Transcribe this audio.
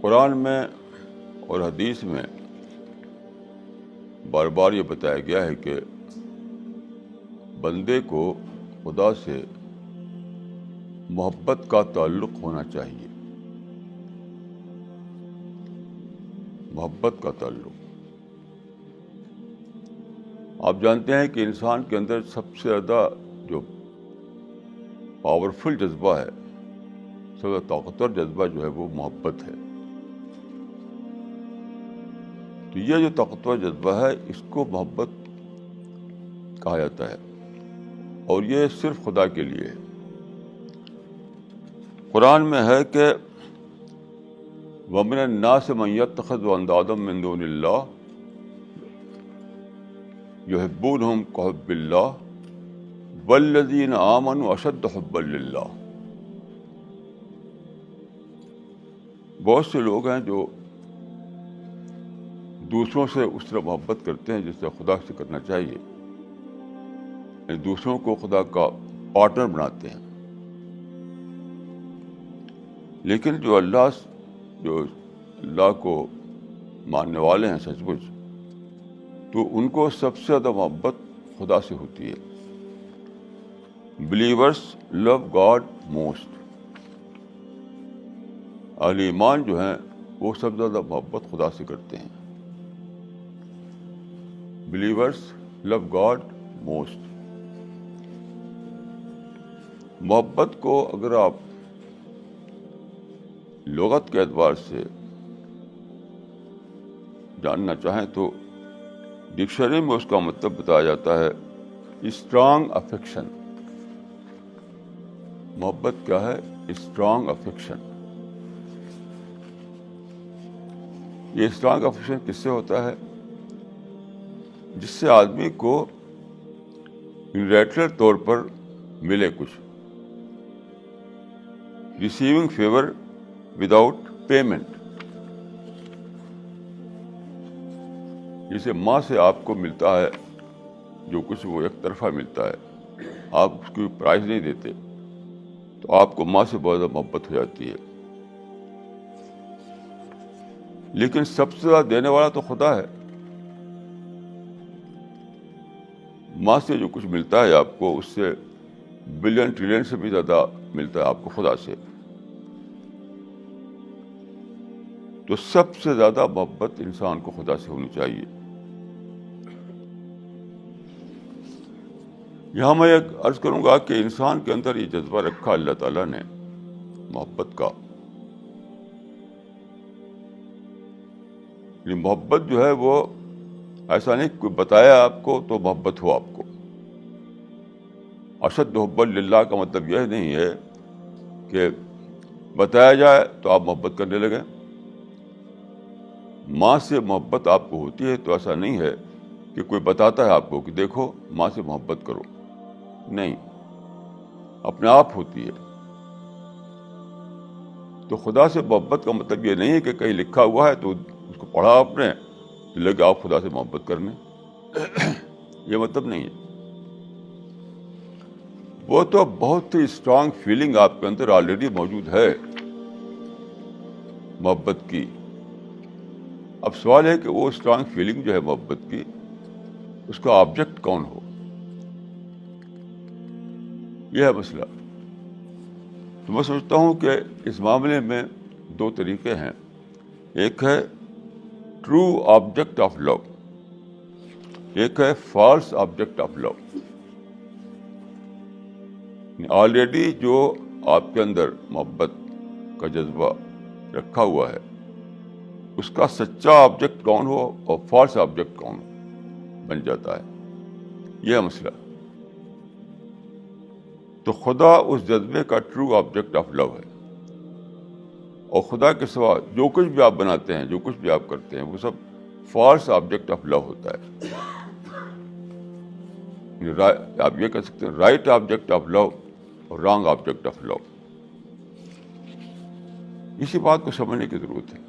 قرآن میں اور حدیث میں بار بار یہ بتایا گیا ہے کہ بندے کو خدا سے محبت کا تعلق ہونا چاہیے. محبت کا تعلق. آپ جانتے ہیں کہ انسان کے اندر سب سے زیادہ جو پاورفل جذبہ ہے، سب سے زیادہ طاقتور جذبہ جو ہے وہ محبت ہے. تو یہ جو طاقتور جذبہ ہے اس کو محبت کہا جاتا ہے، اور یہ صرف خدا کے لیے ہے. قرآن میں ہے کہ وَمِنَ النَّاسِ مَن يَتَّخِذُ أَندَادًا مِّن دُونِ اللَّهِ يُحِبُّونَهُمْ كَحُبِّ اللَّهِ وَالَّذِينَ آمَنُوا أَشَدُّ حُبًّا لِلَّهِ. بہت سے لوگ ہیں جو دوسروں سے اس طرح محبت کرتے ہیں جس سے خدا سے کرنا چاہیے، یعنی دوسروں کو خدا کا پارٹنر بناتے ہیں. لیکن جو اللہ کو ماننے والے ہیں سچ مچ، تو ان کو سب سے زیادہ محبت خدا سے ہوتی ہے. Believers love God most. اہل ایمان جو ہیں وہ سب سے زیادہ محبت خدا سے کرتے ہیں. Believers love God most. محبت کو اگر آپ لغت کے اعتبار سے جاننا چاہیں تو ڈکشنری میں اس کا مطلب بتایا جاتا ہے اسٹرانگ افیکشن. محبت کیا ہے؟ Strong affection. یہ اسٹرانگ افیکشن کس سے ہوتا ہے؟ جس سے آدمی کو یونیلیٹرل طور پر ملے کچھ. Receiving favour without payment. جسے ماں سے آپ کو ملتا ہے جو کچھ وہ ایک طرفہ ملتا ہے، آپ اس کی پرائز نہیں دیتے، تو آپ کو ماں سے بہت زیادہ محبت ہو جاتی ہے. لیکن سب سے زیادہ دینے والا تو خدا ہے. ماں سے جو کچھ ملتا ہے آپ کو، اس سے بلین ٹریلین سے بھی زیادہ ملتا ہے آپ کو خدا سے. تو سب سے زیادہ محبت انسان کو خدا سے ہونی چاہیے. یہاں میں ایک عرض کروں گا کہ انسان کے اندر یہ جذبہ رکھا اللہ تعالیٰ نے محبت کا. یہ محبت جو ہے وہ ایسا نہیں کوئی بتایا آپ کو تو محبت ہو آپ کو. اشد حبا للہ کا مطلب یہ نہیں ہے کہ بتایا جائے تو آپ محبت کرنے لگیں. ماں سے محبت آپ کو ہوتی ہے تو ایسا نہیں ہے کہ کوئی بتاتا ہے آپ کو کہ دیکھو ماں سے محبت کرو. نہیں، اپنے آپ ہوتی ہے. تو خدا سے محبت کا مطلب یہ نہیں ہے کہ کہیں لکھا ہوا ہے تو اس کو پڑھا آپ نے تو لگے آپ خدا سے محبت کرنے. یہ مطلب نہیں ہے. وہ تو بہت ہی اسٹرانگ فیلنگ آپ کے اندر آلریڈی موجود ہے محبت کی. اب سوال ہے کہ وہ اسٹرانگ فیلنگ جو ہے محبت کی، اس کا آبجیکٹ کون ہو. یہ ہے مسئلہ. تو میں سمجھتا ہوں کہ اس معاملے میں دو طریقے ہیں. ایک ہے ٹرو آبجیکٹ آف لو، ایک ہے false object of love. Already جو آپ کے اندر محبت کا جذبہ رکھا ہوا ہے، اس کا سچا آبجیکٹ کون ہو اور فالس آبجیکٹ کون ہو بن جاتا ہے. یہ ہے مسئلہ. تو خدا اس جذبے کا ٹرو آبجیکٹ آف لو ہے، اور خدا کے سوا جو کچھ بھی آپ بناتے ہیں، جو کچھ بھی آپ کرتے ہیں، وہ سب فالس آبجیکٹ آف لو ہوتا ہے. آپ یہ کہہ سکتے ہیں رائٹ آبجیکٹ آف لو اور رانگ آبجیکٹ آف لو. اسی بات کو سمجھنے کی ضرورت ہے.